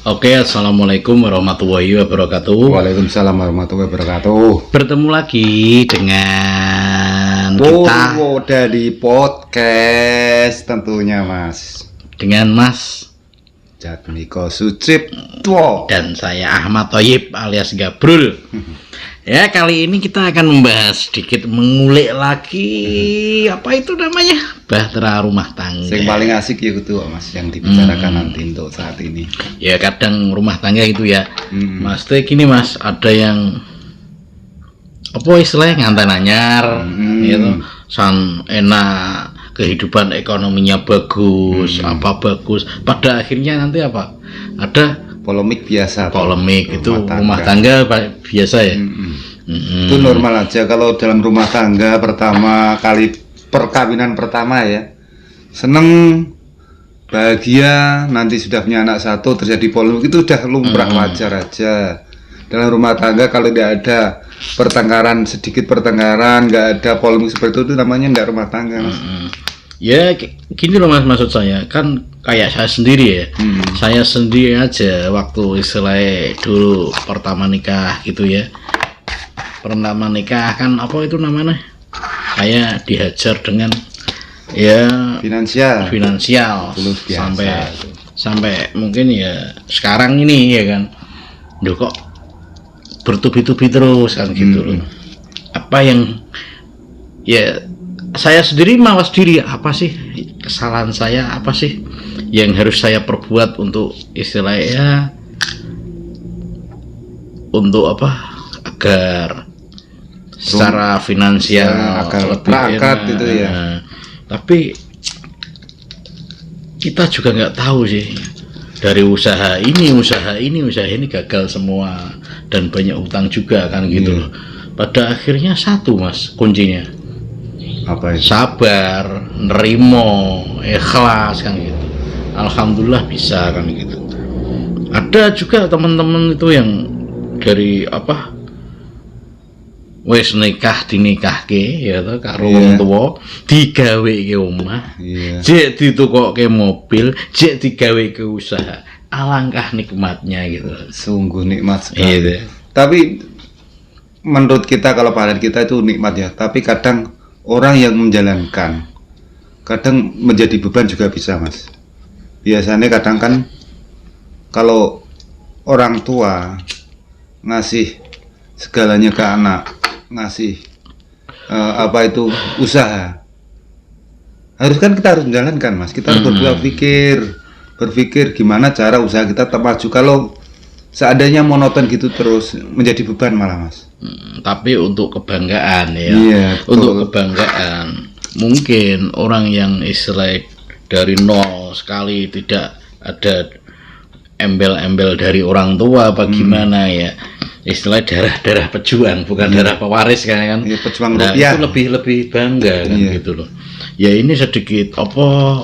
Oke, assalamualaikum warahmatullahi wabarakatuh. Waalaikumsalam warahmatullahi wabarakatuh. Bertemu lagi dengan kita dari podcast tentunya Mas. Dengan Mas Jatmiko Sucipto dan saya Ahmad Thoyib alias Gabrul. Ya, kali ini kita akan membahas sedikit, mengulik lagi apa itu namanya bahtera rumah tangga. Yang paling asik ya itu Mas yang dibicarakan nanti untuk saat ini. Ya kadang rumah tangga itu ya, Mas teh gini Mas, ada yang apa istilahnya nganten anyar, gitu, san enak, kehidupan ekonominya bagus, apa bagus. Pada akhirnya nanti apa? Ada polemik biasa. Polemik itu rumah tangga biasa ya. Itu normal aja kalau dalam rumah tangga pertama kali perkawinan pertama ya. Seneng, bahagia, nanti sudah punya anak satu terjadi polemik itu udah lumrah, wajar aja. Dalam rumah tangga kalau tidak ada pertengkaran, sedikit pertengkaran, nggak ada polemik seperti itu namanya nggak rumah tangga Mas. Ya gini loh Mas, maksud saya kan kayak saya sendiri ya. Saya sendiri aja waktu istilahnya dulu pertama nikah gitu ya. Pertama nikah kan apa itu namanya? Saya dihajar dengan ya finansial sampai mungkin ya sekarang ini ya kan. Duh kok bertubi-tubi terus kan gitu loh. Apa yang ya saya sendiri mawas diri, apa sih kesalahan saya, apa sih yang harus saya perbuat untuk istilahnya untuk apa agar secara finansial agar lebih berangkat gitu ya. Tapi kita juga nggak tahu sih, dari usaha ini gagal semua dan banyak utang juga kan gitu loh. Pada akhirnya satu Mas kuncinya, apa itu? Sabar, nerimo, ikhlas kan gitu. Alhamdulillah bisa kan gitu. Ada juga teman-teman itu yang dari apa wis dinikahke ya to karo wong tuwa, digaweke omah, jek ditukokke mobil, jek digaweke usaha. Alangkah nikmatnya gitu. Sungguh nikmat sekali. Tapi menurut kita kalau pandangan kita itu nikmat ya, tapi kadang orang yang menjalankan kadang menjadi beban juga bisa Mas. Biasanya kadang kan kalau orang tua ngasih segalanya ke anak, ngasih usaha, kita harus menjalankan Mas. Kita harus berpikir gimana cara usaha kita tetap maju. Kalau seandainya monoton gitu terus menjadi beban malah Mas. Tapi untuk kebanggaan ya, untuk kebanggaan mungkin orang yang istilah dari nol sekali, tidak ada embel-embel dari orang tua bagaimana ya, istilah darah pejuang bukan darah pewaris kan pejuang rupiah. Itu lebih bangga kan gitu loh ya. Ini sedikit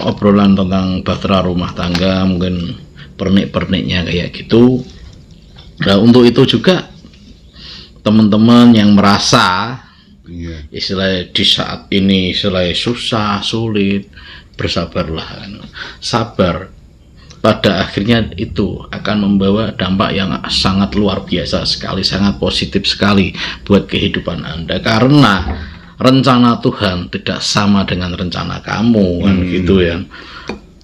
obrolan tentang bahtera rumah tangga, mungkin pernik-perniknya kayak gitu. Nah untuk itu juga teman-teman yang merasa istilah di saat ini istilah susah sulit, bersabarlah kan. Sabar pada akhirnya itu akan membawa dampak yang sangat luar biasa sekali, sangat positif sekali buat kehidupan Anda, karena rencana Tuhan tidak sama dengan rencana kamu kan gitu ya.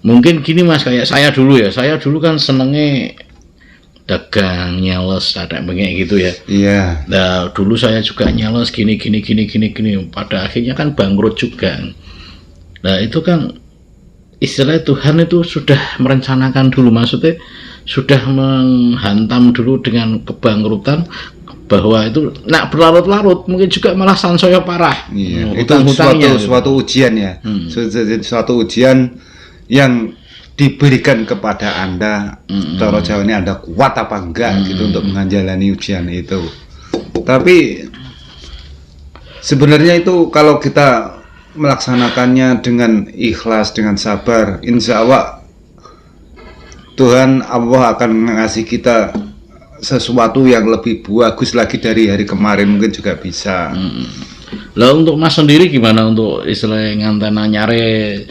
Mungkin gini Mas, kayak saya dulu kan senengnya dagang, nyales, ada begini gitu ya. Iya. Nah dulu saya juga nyales gini, pada akhirnya kan bangkrut juga. Nah itu kan istilah Tuhan itu sudah merencanakan dulu, maksudnya sudah menghantam dulu dengan kebangkrutan, bahwa itu nak berlarut-larut mungkin juga malah sansaya parah. Itu suatu ujian ya, suatu ujian yang diberikan kepada Anda, cara Jawa ini Anda kuat apa enggak gitu untuk menjalani ujian itu. Tapi sebenarnya itu kalau kita melaksanakannya dengan ikhlas, dengan sabar, insya Allah Tuhan Allah akan ngasih kita sesuatu yang lebih bagus lagi dari hari kemarin, mungkin juga bisa. Lah untuk Mas sendiri gimana untuk istilah ngantena nyare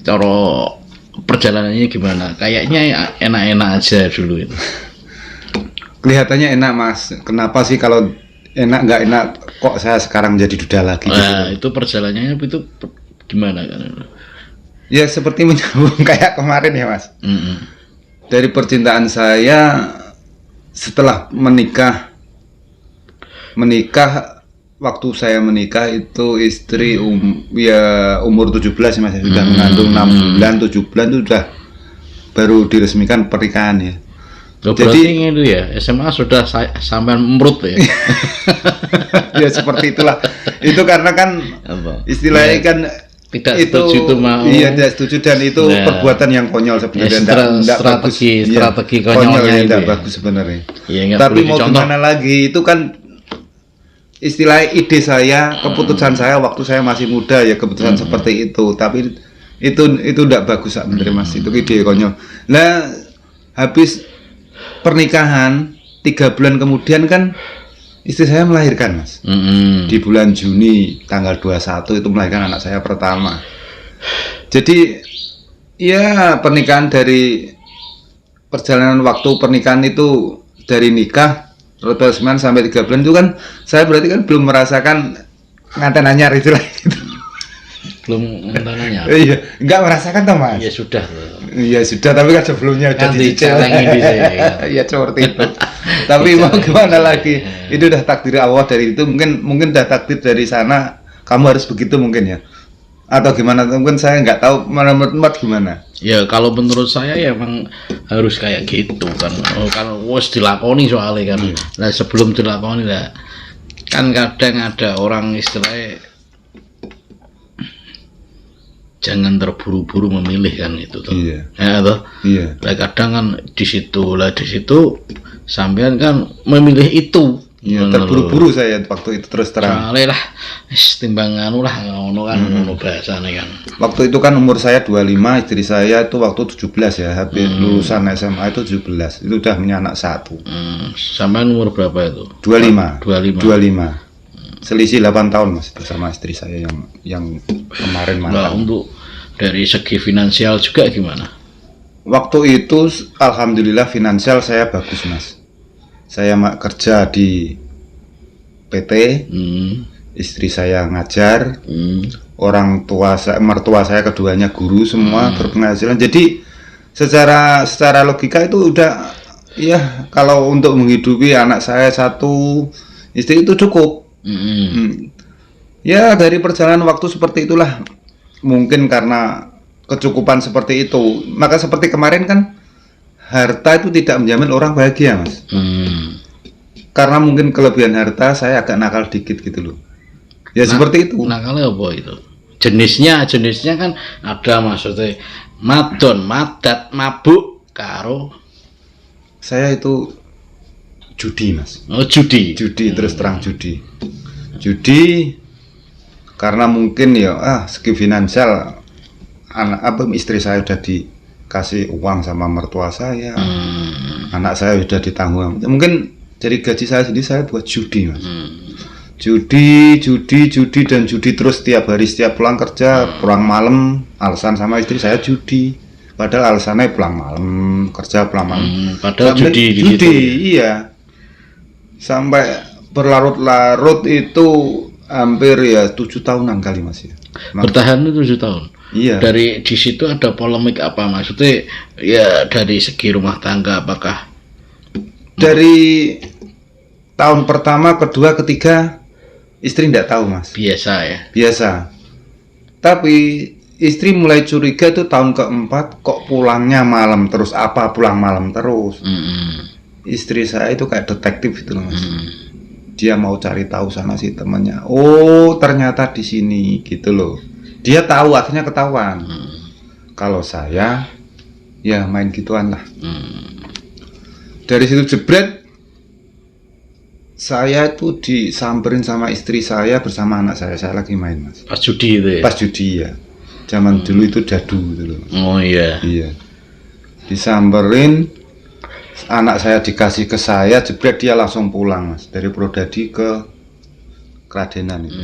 cara perjalanannya gimana? Kayaknya enak-enak aja dulu itu. Kelihatannya enak Mas. Kenapa sih kalau enak nggak enak kok saya sekarang jadi duda lagi? Nah, gitu. itu perjalanannya itu gimana kan? Ya seperti menyambung kayak kemarin ya Mas. Dari percintaan saya setelah menikah, waktu saya menikah itu istri umur 17 Mas, sudah mengandung 6 bulan, 7 bulan itu sudah baru diresmikan pernikahan ya. Jadi itu ya SMA sudah sampai merut ya. Ya seperti itulah. Itu karena kan istilahnya kan tidak itu setuju itu mau. Iya tidak setuju dan itu perbuatan yang konyol sebenarnya. Strategi konyolnya tidak bagus sebenarnya. Ya, tapi mau gimana lagi, itu kan istilah ide saya, keputusan saya waktu saya masih muda ya, keputusan seperti itu. Tapi itu tidak bagus sebenarnya Mas, itu ide konyol. Nah habis pernikahan 3 bulan kemudian kan istri saya melahirkan Mas. Di bulan Juni tanggal 21 itu melahirkan anak saya pertama. Jadi ya pernikahan dari perjalanan waktu pernikahan itu dari nikah resmian sampai 3 bulan itu kan saya berarti kan belum merasakan nganten anyar itu lah gitu. Belum nganten anyar. Iya, enggak merasakan toh Mas. Ya sudah. Iya sudah, tapi kan sebelumnya udah dicelengi di saya. Iya seperti itu. Tapi mau gimana lagi? Itu udah takdir Allah dari itu, mungkin udah takdir dari sana. Kamu harus begitu mungkin ya. Atau gimana? Mungkin saya nggak tahu. Menurut gimana? Ya kalau menurut saya ya emang harus kayak gitu kan. Kalau wes dilakoni soalnya kan. Nah sebelum dilakoni lah kan kadang ada orang istilahnya jangan terburu-buru memilih kan itu tuh. Iya. Ya toh. Iya. Lah kadang kan di situ sampean kan memilih itu. Iya, terburu-buru saya waktu itu terus terang. Soalnya lah timbang anu lah ngono kan ngono bahasane kan. Waktu itu kan umur saya 25, istri saya itu waktu 17 ya, habis lulusan SMA itu 17. Itu udah punya anak 1. Sampean umur berapa itu? 25. Selisih 8 tahun Mas itu sama istri saya yang kemarin mantan. Nah, untuk dari segi finansial juga gimana? Waktu itu alhamdulillah finansial saya bagus Mas. Saya kerja di PT, istri saya ngajar, orang tua mertua saya keduanya guru semua berpenghasilan. Jadi secara logika itu udah ya kalau untuk menghidupi anak saya 1, istri itu cukup. Ya dari perjalanan waktu seperti itulah, mungkin karena kecukupan seperti itu, maka seperti kemarin kan harta itu tidak menjamin orang bahagia Mas. Karena mungkin kelebihan harta saya agak nakal dikit gitu loh. Ya seperti itu. Nakalnya apa itu? Jenisnya kan ada maksudnya madon, madat, mabuk, karo. Saya itu judi Mas. Oh judi. Terus terang judi karena mungkin ya segi finansial istri saya udah dikasih uang sama mertua saya, anak saya udah ditanggung, mungkin dari gaji saya sendiri saya buat judi Mas. Judi terus tiap hari, setiap pulang kerja pulang malam, alasan sama istri saya judi, padahal alasannya pulang malam kerja pulang malam, padahal judi iya. Sampai berlarut-larut itu hampir ya 7 tahunan kali Mas ya. Bertahan itu 7 tahun. Iya. Dari di situ ada polemik apa maksudnya? Ya dari segi rumah tangga apakah? Dari tahun pertama, kedua, ketiga istri tidak tahu Mas. Biasa ya. Biasa. Tapi istri mulai curiga itu tahun keempat kok pulangnya malam terus, pulang malam terus. Istri saya itu kayak detektif itu loh Mas. Dia mau cari tahu sana si temannya. Oh ternyata di sini gitu loh. Dia tahu, akhirnya ketahuan. Kalau saya Ya main gituan lah. Hmm. Dari situ jebret, saya itu disamperin sama istri saya bersama anak saya lagi main Mas. Pas judi itu ya? Pas judi ya. Zaman dulu itu dadu gitu loh. Oh iya. Iya. Disamperin, anak saya dikasih ke saya, jebret dia langsung pulang Mas. Dari Purwodadi ke Kradenan itu.